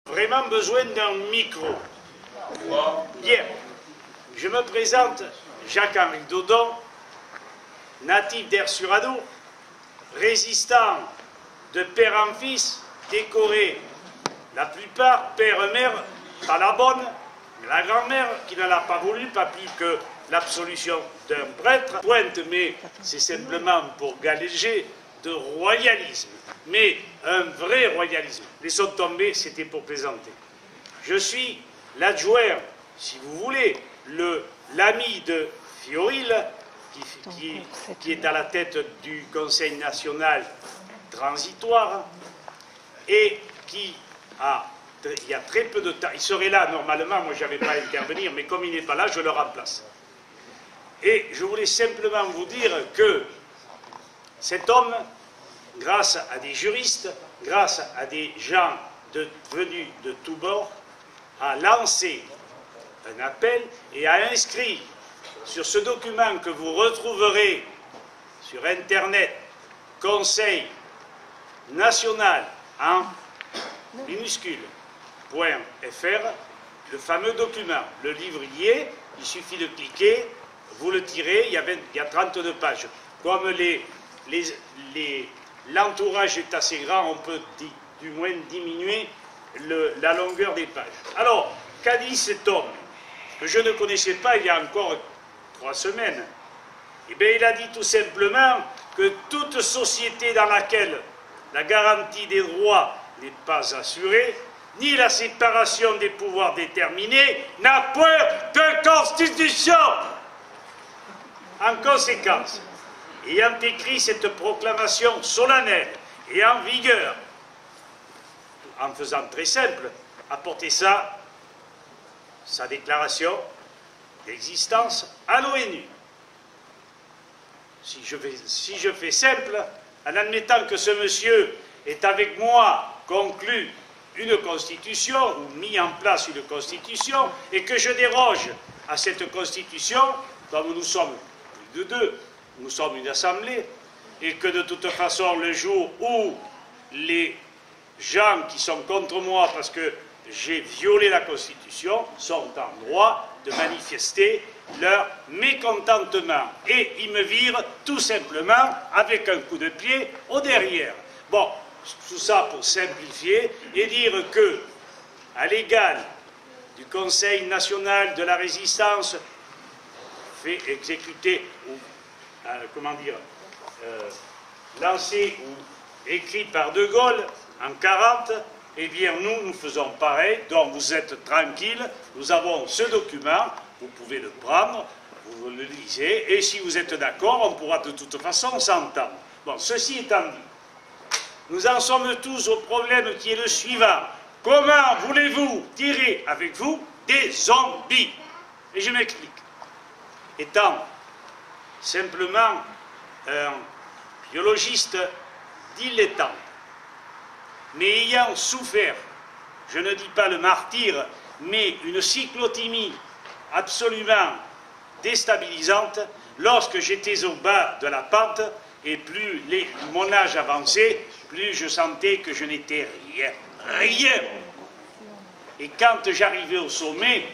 Vraiment besoin d'un micro. Bien, je me présente, Jacques-Henri Dodon, natif d'Aire-sur-Adour, résistant de père en fils, décoré la plupart, père et mère, par la bonne, la grand-mère qui ne l'a pas voulu, pas plus que l'absolution d'un prêtre. Pointe, mais c'est simplement pour galéger de royalisme, mais un vrai royalisme. Les sauts tombés, c'était pour plaisanter. Je suis l'adjoint, si vous voulez, l'ami de Fiorile, qui est à la tête du Conseil national transitoire, et qui il y a très peu de temps, il serait là normalement, moi je n'avais pas à intervenir, mais comme il n'est pas là, je le remplace. Et je voulais simplement vous dire que cet homme, grâce à des juristes, grâce à des gens venus de tous bords, a lancé un appel et a inscrit sur ce document que vous retrouverez sur Internet, Conseil national en minuscule, .fr, le fameux document. Le livre y est, il suffit de cliquer, vous le tirez, il y a 32 pages. Comme l'entourage est assez grand, on peut du moins diminuer la longueur des pages. Alors, qu'a dit cet homme, que je ne connaissais pas il y a encore 3 semaines? Eh bien, il a dit tout simplement que toute société dans laquelle la garantie des droits n'est pas assurée, ni la séparation des pouvoirs déterminée, n'a point de constitution. En conséquence, ayant écrit cette proclamation solennelle et en vigueur, en faisant très simple, apporter ça, sa déclaration d'existence à l'ONU. Si je fais simple, en admettant que ce monsieur est avec moi conclu une constitution, ou mis en place une constitution, et que je déroge à cette constitution, comme nous sommes plus de 2, nous sommes une assemblée, et que de toute façon, le jour où les gens qui sont contre moi, parce que j'ai violé la Constitution, sont en droit de manifester leur mécontentement. Et ils me virent tout simplement avec un coup de pied au derrière. Bon, tout ça pour simplifier et dire que, à l'égal du Conseil national de la résistance, fait exécuter, ou, lancé ou écrit par De Gaulle en 40, eh bien nous faisons pareil, donc vous êtes tranquille, nous avons ce document, vous pouvez le prendre, vous le lisez, et si vous êtes d'accord, on pourra de toute façon s'entendre. Bon, ceci étant dit, nous en sommes tous au problème qui est le suivant. Comment voulez-vous tirer avec vous des zombies? Et je m'explique. Étant simplement un biologiste dilettante, mais ayant souffert, je ne dis pas le martyre, mais une cyclothymie absolument déstabilisante, lorsque j'étais au bas de la pente, et plus mon âge avançait, plus je sentais que je n'étais rien. Et quand j'arrivais au sommet,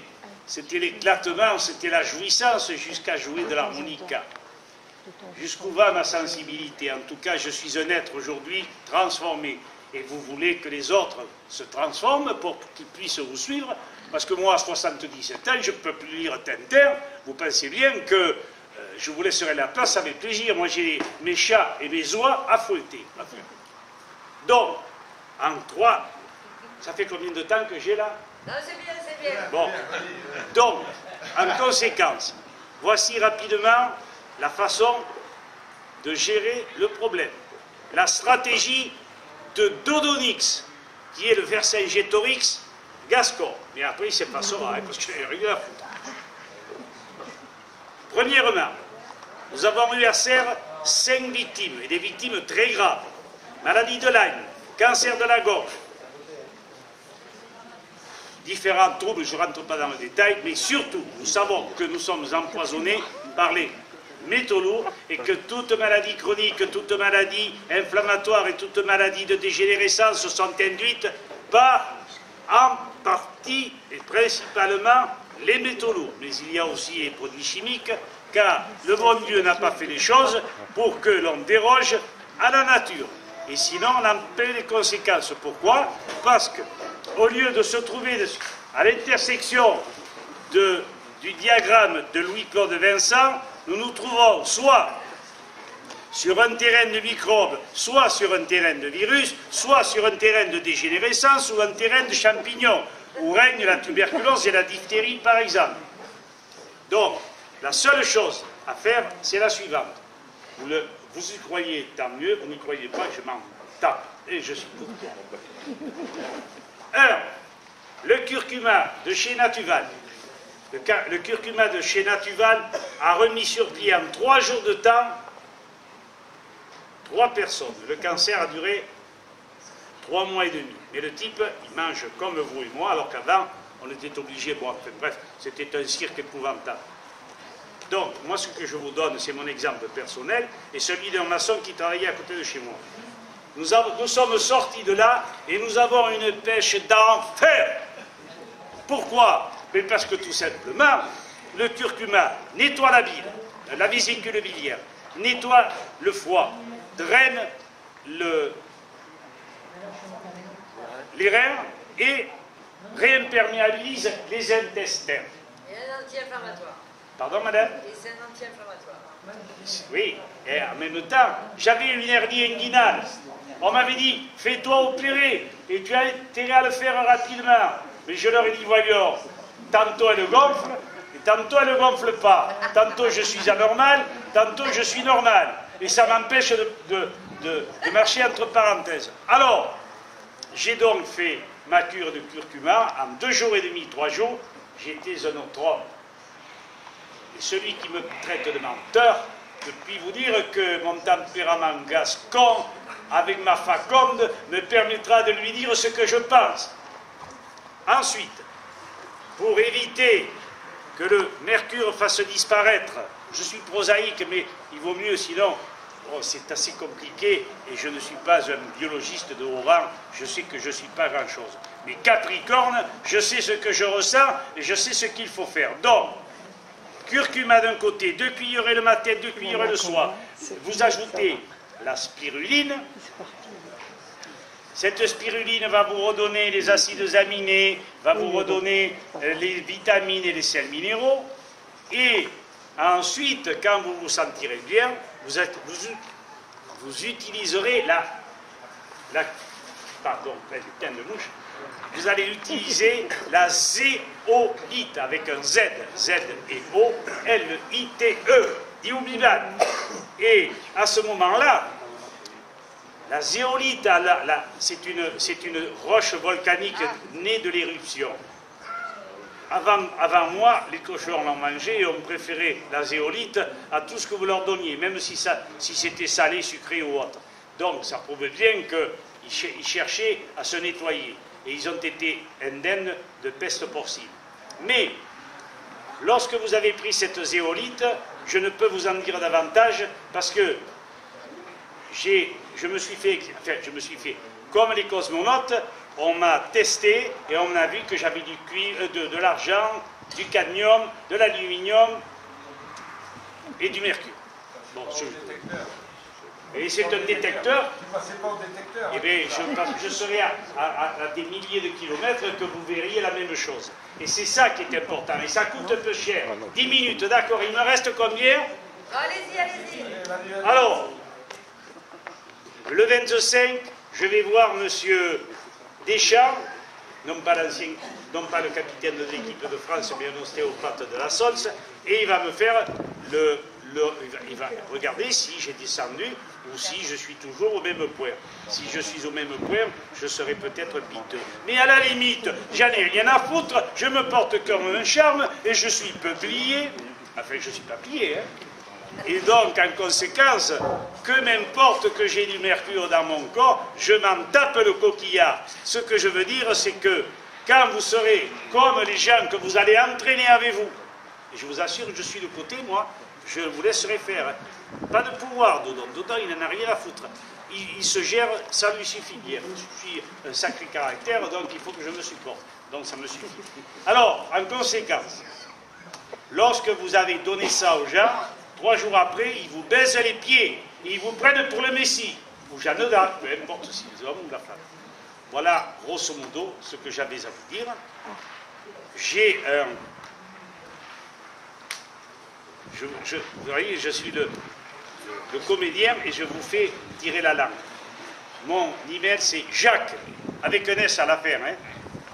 c'était l'éclatement, c'était la jouissance, jusqu'à jouer de l'harmonica. Jusqu'où va ma sensibilité? En tout cas, je suis un être aujourd'hui transformé. Et vous voulez que les autres se transforment pour qu'ils puissent vous suivre, parce que moi, à 77 ans, je ne peux plus lire Tintin. Vous pensez bien que je vous laisserai la place avec plaisir. Moi, j'ai mes chats et mes oies à fouetter. Donc, en 3, ça fait combien de temps que j'ai là? Non, c'est bien, c'est bien. Bon, donc, en conséquence, voici rapidement la façon de gérer le problème. La stratégie de Dodonix, qui est le Vercingétorix gascon. Mais après, c'est pas ça, hein, parce que j'ai rien à foutre. Premièrement, nous avons eu à Serres 5 victimes, et des victimes très graves. Maladie de Lyme, cancer de la gorge, différents troubles, je ne rentre pas dans le détail, mais surtout, nous savons que nous sommes empoisonnés par les métaux lourds et que toute maladie chronique, toute maladie inflammatoire et toute maladie de dégénérescence sont induites par, en principalement les métaux lourds. Mais il y a aussi les produits chimiques, car le bon Dieu n'a pas fait les choses pour que l'on déroge à la nature. Et sinon, on en paie les conséquences. Pourquoi? Parce qu'au lieu de se trouver à l'intersection du diagramme de Louis-Claude Vincent, nous nous trouvons soit sur un terrain de microbes, soit sur un terrain de virus, soit sur un terrain de dégénérescence ou un terrain de champignons, où règne la tuberculose et la diphtérie, par exemple. Donc, la seule chose à faire, c'est la suivante. Vous y croyez, tant mieux. Vous n'y croyez pas, je m'en tape. Et je suis pour. 1. Le curcuma de chez Natuval. Le curcuma de chez Natuval a remis sur pied en 3 jours de temps 3 personnes. Le cancer a duré 3 mois et demi. Mais le type, il mange comme vous et moi, alors qu'avant, on était obligé, bon, bref, c'était un cirque épouvantable. Donc, moi, ce que je vous donne, c'est mon exemple personnel et celui d'un maçon qui travaillait à côté de chez moi. Nous sommes sortis de là et nous avons une pêche d'enfer. Pourquoi? Mais parce que tout simplement, le curcuma nettoie la bile, la vésicule biliaire, nettoie le foie, draine les reins et réimperméabilise les intestins. Et un anti-inflammatoire. Pardon, madame? Et c'est un anti-inflammatoire. Oui, et en même temps, j'avais une hernie inguinale. On m'avait dit, fais-toi opérer, et tu as intérêt à le faire rapidement. Mais je leur ai dit, voyons, tantôt elle gonfle, et tantôt elle ne gonfle pas. Tantôt je suis anormal, tantôt je suis normal. Et ça m'empêche de marcher entre parenthèses. Alors, j'ai donc fait ma cure de curcuma en 2 jours et demi, 3 jours. J'étais un autre homme. Et celui qui me traite de menteur, je puis vous dire que mon tempérament gascon, avec ma faconde, me permettra de lui dire ce que je pense. Ensuite, pour éviter que le mercure fasse disparaître, je suis prosaïque, mais il vaut mieux sinon, oh, c'est assez compliqué, et je ne suis pas un biologiste de haut rang, je sais que je ne suis pas grand-chose. Mais Capricorne, je sais ce que je ressens, et je sais ce qu'il faut faire. Donc, curcuma d'un côté, 2 cuillerées le matin, 2 cuillerées le soir. Vous ajoutez la spiruline. Cette spiruline va vous redonner les acides aminés, va vous redonner les vitamines et les sels minéraux. Et ensuite, quand vous vous sentirez bien, vous utiliserez pardon, putain de mouche. Vous allez utiliser la zéolite avec un Z, Z-E-O-L-I-T-E, dioubibane. Et à ce moment-là, la zéolite, c'est une roche volcanique née de l'éruption. Avant moi, les cochons l'ont mangé et ont préféré la zéolite à tout ce que vous leur donniez, même si c'était salé, sucré ou autre. Donc ça prouve bien qu'ils cherchaient à se nettoyer. Et ils ont été indemnes de peste porcine. Mais, lorsque vous avez pris cette zéolite, je ne peux vous en dire davantage, parce que je me suis fait, comme les cosmonautes, on m'a testé, et on a vu que j'avais du cuivre, de l'argent, du cadmium, de l'aluminium, et du mercure. Bon, et c'est un détecteur. Eh bien, je serai à des milliers de kilomètres que vous verriez la même chose. Et c'est ça qui est important. Et ça coûte peu cher. 10 minutes, d'accord. Il me reste combien? Allez-y, allez-y. Alors, le 25, je vais voir M. Deschamps, non pas le capitaine de l'équipe de France, mais un ostéopathe de la SOLS, et il va me faire il va regarder si j'ai descendu ou si je suis toujours au même point. Si je suis au même point, je serai peut-être piteux. Mais à la limite, j'en ai rien à foutre, je me porte comme un charme et je suis peuplier. Enfin, je ne suis pas plié, hein. Et donc, en conséquence, que m'importe que j'ai du mercure dans mon corps, je m'en tape le coquillard. Ce que je veux dire, c'est que quand vous serez comme les gens que vous allez entraîner avec vous, et je vous assure que je suis de côté, moi, je vous laisserai faire. Hein. Pas de pouvoir, Dodon. Dodon, il n'en a rien à foutre. Il se gère, ça lui suffit bien. Je suis un sacré caractère, donc il faut que je me supporte. Donc ça me suffit. Alors, en conséquence, lorsque vous avez donné ça aux gens, 3 jours après, ils vous baisent les pieds, ils vous prennent pour le Messie, ou Jeanne d'Arc, peu importe si les hommes ou la femme. Voilà, grosso modo, ce que j'avais à vous dire. J'ai un... vous voyez, je suis le comédien et je vous fais tirer la langue. Mon email, c'est Jacques, avec un S à la fin, hein,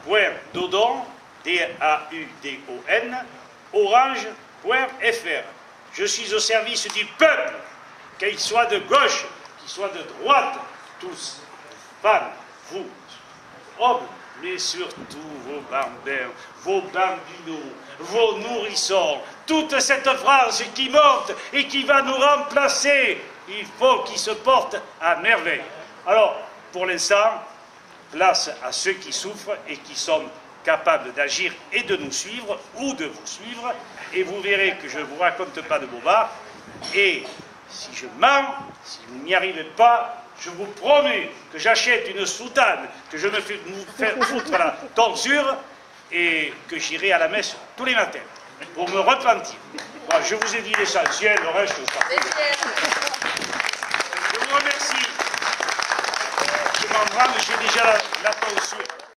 point Dodon, D-A-U-D-O-N, orange.fr. Je suis au service du peuple, qu'il soit de gauche, qu'il soit de droite, tous, femmes, vous, hommes, mais surtout vos bambins, vos bambinos, vos nourrissons, toute cette France qui monte et qui va nous remplacer, il faut qu'ils se portent à merveille. Alors, pour l'instant, place à ceux qui souffrent et qui sont capables d'agir et de nous suivre ou de vous suivre, et vous verrez que je ne vous raconte pas de bobards, et si je mens, si vous n'y arrivez pas, je vous promets que j'achète une soutane, que je me fais faire foutre la tonsure, et que j'irai à la messe tous les matins, pour me repentir. Bon, je vous ai dit l'essentiel, le reste, je vous remercie. Je m'en branle, j'ai déjà la tonsure.